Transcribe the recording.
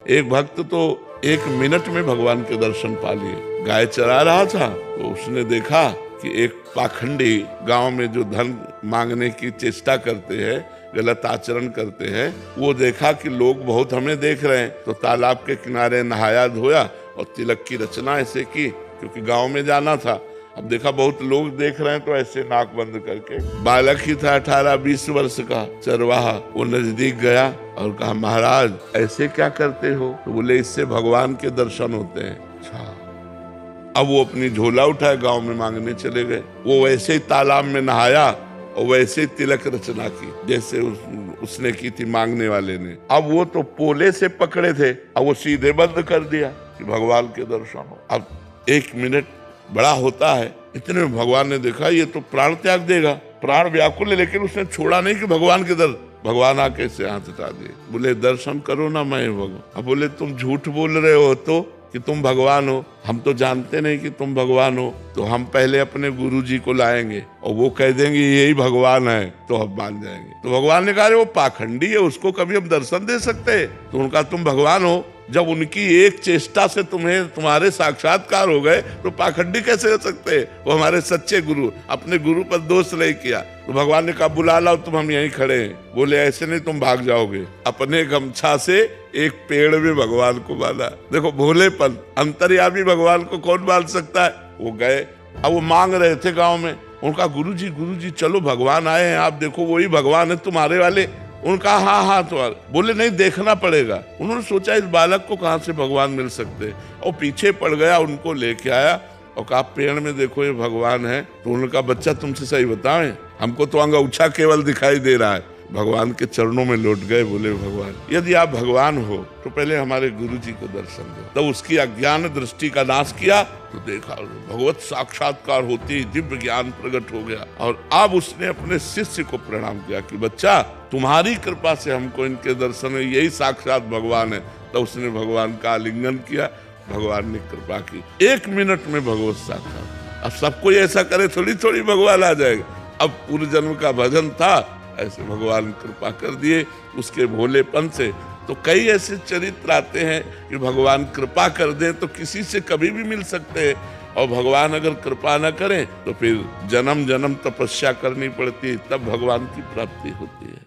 एक भक्त तो 1 मिनट में भगवान के दर्शन पा लिए। गाय चरा रहा था तो उसने देखा कि एक पाखंडी गांव में जो धन मांगने की चेष्टा करते हैं, गलत आचरण करते हैं, वो देखा कि लोग बहुत हमें देख रहे हैं, तो तालाब के किनारे नहाया धोया और तिलक की रचना ऐसे की, क्योंकि गांव में जाना था। अब देखा बहुत लोग देख रहे हैं तो ऐसे नाक बंद करके, बालक ही था 18-20 वर्ष का चरवाहा, वो नजदीक गया और कहा, महाराज ऐसे क्या करते हो? तो बोले, इससे भगवान के दर्शन होते हैं। अच्छा। अब वो अपनी झोला उठाए गांव में मांगने चले गए। वो वैसे ही तालाब में नहाया और वैसे ही तिलक रचना की जैसे उसने की थी मांगने वाले ने। अब वो तो पोले से पकड़े थे, अब वो सीधे बंद कर दिया कि भगवान के दर्शन हो। अब 1 मिनट बड़ा होता है, इतने में भगवान ने देखा ये तो प्राण त्याग देगा, प्राण व्याकुल है, लेकिन उसने छोड़ा नहीं कि भगवान के भगवान आके इसे हाथ हटा दिए। बोले, दर्शन करो ना मैं भगवान। अब बोले, तुम झूठ बोल रहे हो तो कि तुम भगवान हो, हम तो जानते नहीं कि तुम भगवान हो, तो हम पहले अपने गुरुजी को लाएंगे और वो कह देंगे यही भगवान है तो हम मान जाएंगे। तो भगवान ने कहा, वो पाखंडी है, उसको कभी हम दर्शन दे सकते? तो उनका तुम भगवान हो, जब उनकी एक चेष्टा से तुम्हारे साक्षात्कार हो गए तो पाखंडी कैसे हो सकते? वो हमारे सच्चे गुरु, अपने गुरु पर दोष नहीं किया। तो भगवान ने कहा, बुला लाओ, तुम हम यहीं खड़े हैं। बोले, ऐसे नहीं, तुम भाग जाओगे। अपने गमछा से एक पेड़ में भगवान को बांधा। देखो भोलेपन, अंतर्यामी भगवान को कौन बांध सकता है? वो गए, अब वो मांग रहे थे गांव में, उनका गुरुजी चलो भगवान आए हैं, आप देखो वही भगवान है तुम्हारे वाले। उनका हाँ तो बोले, नहीं देखना पड़ेगा। उन्होंने सोचा इस बालक को कहाँ से भगवान मिल सकते, और पीछे पड़ गया, उनको लेके आया और कहा, पेड़ में देखो ये भगवान है। तो उनका, बच्चा तुमसे सही बताएं, हमको तो अंगूठा केवल दिखाई दे रहा है। भगवान के चरणों में लौट गए, बोले, भगवान यदि आप भगवान हो तो पहले हमारे गुरुजी को दर्शन दो। तो उसकी अज्ञान दृष्टि का नाश किया तो देखा भगवत साक्षात्कार होती, दिव्य ज्ञान प्रकट हो गया। और अब उसने अपने शिष्य को प्रणाम किया कि बच्चा, तुम्हारी कृपा से हमको इनके दर्शन में यही साक्षात भगवान है। तो उसने भगवान का आलिंगन किया, भगवान ने कृपा की, 1 मिनट में भगवत साक्षात। अब सब कोई ऐसा करे थोड़ी भगवान आ जाएगा। अब पूर्व जन्म का भजन था, ऐसे भगवान कृपा कर दिए उसके भोलेपन से। तो कई ऐसे चरित्र आते हैं कि भगवान कृपा कर दें तो किसी से कभी भी मिल सकते हैं, और भगवान अगर कृपा न करें तो फिर जन्म जन्म तपस्या करनी पड़ती है, तब भगवान की प्राप्ति होती है।